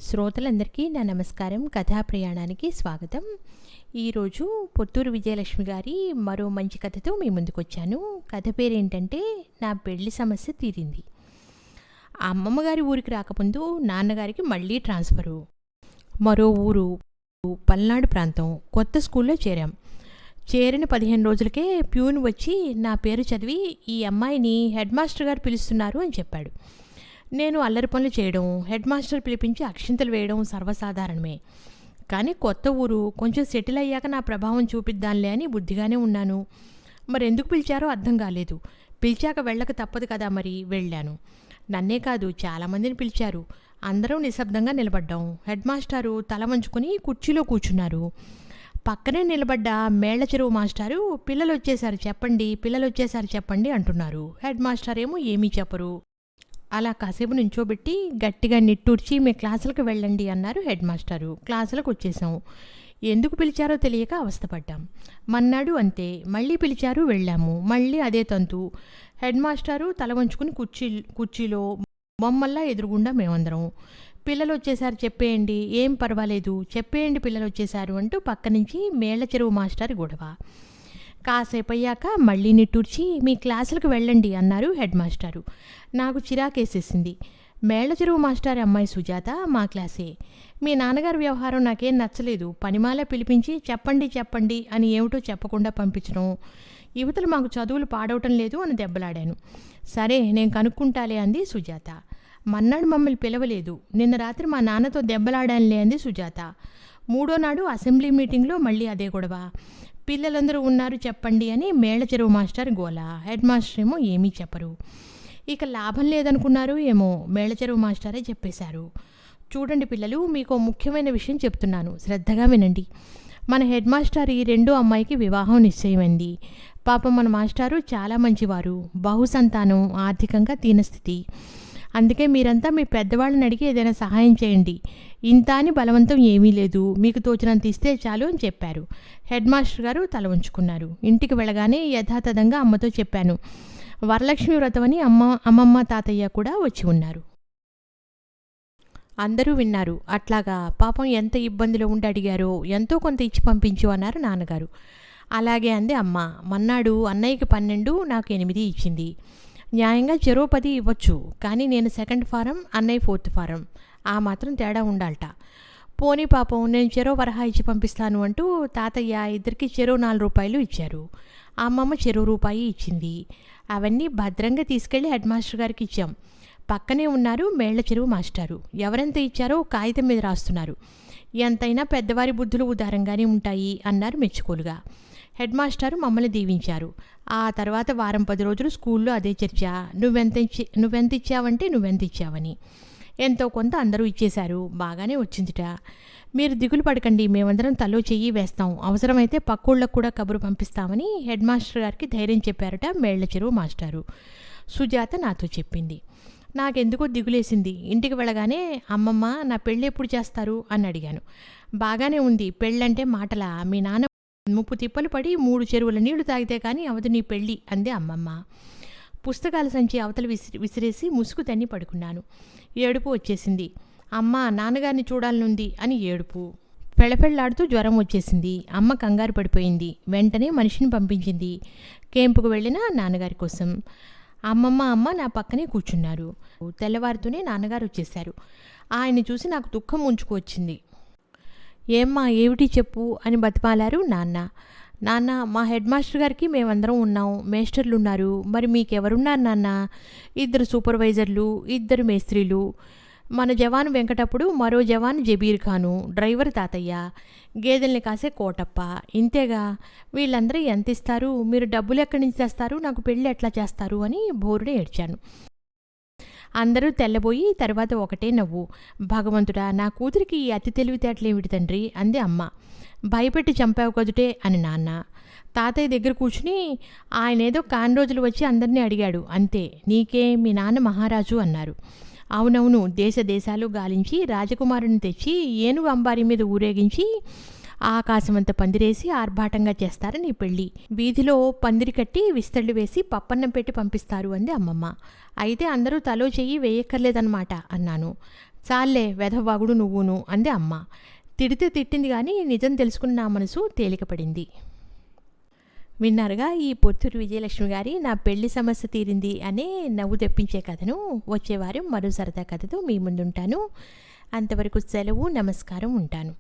శ్రోతలందరికీ నా నమస్కారం. కథా ప్రయాణానికి స్వాగతం. ఈరోజు పొత్తూరు విజయలక్ష్మి గారి మరో మంచి కథతో మీ ముందుకొచ్చాను. కథ పేరేంటంటే నా పెళ్లి సమస్య తీరింది. అమ్మమ్మ గారి ఊరికి రాకముందు నాన్నగారికి మళ్ళీ ట్రాన్స్ఫరు. మరో ఊరు, పల్నాడు ప్రాంతం. కొత్త స్కూల్లో చేరాం. చేరిన 15 రోజులకే ప్యూన్ వచ్చి నా పేరు చదివి ఈ అమ్మాయిని హెడ్ మాస్టర్ గారు పిలుస్తున్నారు అని చెప్పాడు. నేను అల్లరి పనులు చేయడం, హెడ్ మాస్టర్ పిలిపించి అక్షింతలు వేయడం సర్వసాధారణమే. కానీ కొత్త ఊరు, కొంచెం సెటిల్ అయ్యాక నా ప్రభావం చూపిద్దాంలే అని బుద్ధిగానే ఉన్నాను. మరెందుకు పిలిచారో అర్థం కాలేదు. పిలిచాక వెళ్ళక తప్పదు కదా, మరి వెళ్ళాను. నన్నే కాదు, చాలామందిని పిలిచారు. అందరం నిశ్శబ్దంగా నిలబడ్డాం. హెడ్ మాస్టారు తల వంచుకొని కుర్చీలో కూర్చున్నారు. పక్కనే నిలబడ్డ మేళ్ల చెరువు మాస్టారు పిల్లలు వచ్చేసారు చెప్పండి అంటున్నారు. హెడ్ మాస్టర్ ఏమో ఏమీ చెప్పరు. అలా కాసేపు నుంచోబెట్టి గట్టిగా నిట్టూర్చి మీ క్లాసులకు వెళ్ళండి అన్నారు హెడ్ మాస్టారు. క్లాసులకు వచ్చేసాం. ఎందుకు పిలిచారో తెలియక అవస్థపడ్డాం. మన్నాడు అంతే, మళ్ళీ పిలిచారు, వెళ్ళాము. మళ్ళీ అదే తంతు. హెడ్ మాస్టారు తల వంచుకుని కుర్చీలో బొమ్మల్లా ఎదురుగుండా మేమందరం. పిల్లలు వచ్చేసారు చెప్పేయండి, ఏం పర్వాలేదు చెప్పేయండి పిల్లలు వచ్చేసారు అంటూ పక్క నుంచి మేళ్ల చెరువు మాస్టారు గొడవ. కాసేపు అయ్యాక మళ్ళీ నిట్టూర్చి మీ క్లాసులకు వెళ్ళండి అన్నారు హెడ్ మాస్టారు. నాకు చిరాకేసేసింది. మేళ్ల చెరువు మాస్టారి అమ్మాయి సుజాత మా క్లాసే. మీ నాన్నగారి వ్యవహారం నాకేం నచ్చలేదు. పనిమాల పిలిపించి చెప్పండి అని ఏమిటో చెప్పకుండా పంపించడం. యువతలు మాకు చదువులు పాడవటం లేదు అని దెబ్బలాడాను. సరే నేను కనుక్కుంటాలే అంది సుజాత. మన్నాడు మమ్మల్ని పిలవలేదు. నిన్న రాత్రి మా నాన్నతో దెబ్బలాడానులే అంది సుజాత. మూడో నాడు అసెంబ్లీ మీటింగ్లో మళ్ళీ అదే గొడవ. పిల్లలందరూ ఉన్నారు చెప్పండి అని మేళ్ల చెరువు మాస్టర్ గోల. హెడ్ మాస్టర్ ఏమో ఏమీ చెప్పరు. ఇక లాభం లేదనుకున్నారు ఏమో, మేళ్ల చెరువు మాస్టరే చెప్పేశారు. చూడండి పిల్లలు, మీకు ముఖ్యమైన విషయం చెప్తున్నాను, శ్రద్ధగా వినండి. మన హెడ్ మాస్టర్ ఈ రెండో అమ్మాయికి వివాహం నిశ్చయమైంది. పాపం మన మాస్టారు చాలా మంచివారు, బహుసంతానం, ఆర్థికంగా దీనస్థితి. అందుకే మీరంతా మీ పెద్దవాళ్ళని అడిగి ఏదైనా సహాయం చేయండి. ఇంత అని బలవంతం ఏమీ లేదు, మీకు తోచినంత ఇస్తే చాలు అని చెప్పారు. హెడ్ మాస్టర్ గారు తల ఉంచుకున్నారు. ఇంటికి వెళ్ళగానే యథాతథంగా అమ్మతో చెప్పాను. వరలక్ష్మి వ్రతం అని అమ్మమ్మ తాతయ్య కూడా వచ్చి ఉన్నారు. అందరూ విన్నారు. అట్లాగా, పాపం ఎంత ఇబ్బందిలో ఉండి అడిగారో, ఎంతో కొంత ఇచ్చి పంపించు అన్నారు నాన్నగారు. అలాగే అంది అమ్మ. మన్నాడు అన్నయ్యకి 12, నాకు 8 ఇచ్చింది. న్యాయంగా చెరో 10 ఇవ్వచ్చు, కానీ నేను 2nd ఫారం, అన్నయ్య 4th ఫారం. ఆ మాత్రం తేడా ఉండాలట. పోనీ పాపం నేను చెరో వరహా ఇచ్చి పంపిస్తాను అంటూ తాతయ్య ఇద్దరికి చెరో 4 రూపాయలు ఇచ్చారు. అమ్మమ్మ చెరో రూపాయి ఇచ్చింది. అవన్నీ భద్రంగా తీసుకెళ్లి హెడ్ మాస్టర్ గారికి ఇచ్చాం. పక్కనే ఉన్నారు మేళ్ల చెరువు మాస్టారు. ఎవరెంత ఇచ్చారో కాగితం మీద రాస్తున్నారు. ఎంతైనా పెద్దవారి బుద్ధులు ఉదారంగానే ఉంటాయి అన్నారు మెచ్చుకోలుగా. హెడ్ మాస్టారు మమ్మల్ని దీవించారు. ఆ తర్వాత వారం 10 రోజులు స్కూల్లో అదే చర్చ. నువ్వెంత ఇచ్చావంటే నువ్వెంత ఇచ్చావని. ఎంతో కొంత అందరూ ఇచ్చేశారు. బాగానే వచ్చిందిట. మీరు దిగులు పడకండి, మేమందరం తలో చెయ్యి వేస్తాం, అవసరమైతే పక్కూళ్ళకు కూడా కబురు పంపిస్తామని హెడ్ మాస్టర్ గారికి ధైర్యం చెప్పారట మేళ్ల చెరువు మాస్టారు. సుజాత నాతో చెప్పింది. నాకెందుకో దిగులేసింది. ఇంటికి వెళ్ళగానే అమ్మమ్మ నా పెళ్ళి ఎప్పుడు చేస్తారు అని అడిగాను. బాగానే ఉంది, పెళ్ళంటే మాటలా? మీ నాన్న 30 తిప్పలు పడి 3 చెరువుల నీళ్లు తాగితే కానీ అవదు నీ పెళ్ళి అందే అమ్మమ్మ. పుస్తకాల సంచి అవతల విసిరేసి ముసుగు తన్ని పడుకున్నాను. ఏడుపు వచ్చేసింది. అమ్మ నాన్నగారిని చూడాలనుంది అని ఏడుపు. పెళ్ళపెళ్ళాడుతూ జ్వరం వచ్చేసింది. అమ్మ కంగారు పడిపోయింది. వెంటనే మనిషిని పంపించింది కేంపుకు వెళ్ళిన నాన్నగారి కోసం. అమ్మ నా పక్కనే కూర్చున్నారు. తెల్లవారుతూనే నాన్నగారు వచ్చేశారు. ఆయన్ని చూసి నాకు దుఃఖం ముంచుకొచ్చింది. ఏమ్మా ఏమిటి చెప్పు అని బతిమాలారు నాన్న. మా హెడ్ మాస్టర్ గారికి మేమందరం ఉన్నాం, మేస్టర్లు ఉన్నారు, మరి మీకెవరున్నారు నాన్న? 2 సూపర్వైజర్లు, 2 మేస్త్రీలు, మన జవాను వెంకటప్పుడు, మరో జవాను జబీర్ ఖాను, డ్రైవర్ తాతయ్య, గేదెల్ని కాసే కోటప్ప, ఇంతేగా. వీళ్ళందరూ ఎంత ఇస్తారు? మీరు డబ్బులు ఎక్కడి నుంచి తెస్తారు? నాకు పెళ్ళి ఎట్లా చేస్తారు అని బోరుడే ఏడ్చాను. అందరూ తెల్లబోయి తర్వాత ఒకటే నవ్వు. భగవంతుడా, నా కూతురికి ఈ అతి తెలివితేటలేమిటి తండ్రి అంది అమ్మ. భయపెట్టి చంపావు కదుటే అని నాన్న. తాతయ్య దగ్గర కూర్చుని ఆయనేదో కాని రోజులు వచ్చి అందరినీ అడిగాడు అంతే. నీకే, మీ నాన్న మహారాజు అన్నారు. అవునవును, దేశాలు గాలించి రాజకుమారుని తెచ్చి ఏనుగు అంబారీ మీద ఊరేగించి ఆకాశమంత పందిరేసి ఆర్భాటంగా చేస్తారని పెళ్ళి. వీధిలో పందిరి కట్టి విస్తళ్ళు వేసి పప్పన్నం పెట్టి పంపిస్తారు అంది అమ్మమ్మ. అయితే అందరూ తలో చెయ్యి వేయక్కర్లేదన్నమాట అన్నాను. చాలే వెధవాగుడు నువ్వును అంది అమ్మ. తిడితే తిట్టింది కానీ నిజం తెలుసుకుని నా మనసు తేలికపడింది. విన్నారుగా ఈ పొత్తూరు విజయలక్ష్మి గారి నా పెళ్లి సమస్య తీరింది అనే నవ్వు తెప్పించే కథను. వచ్చే వారం మరో సరదా కథతో మీ ముందుంటాను. అంతవరకు సెలవు, నమస్కారం, ఉంటాను.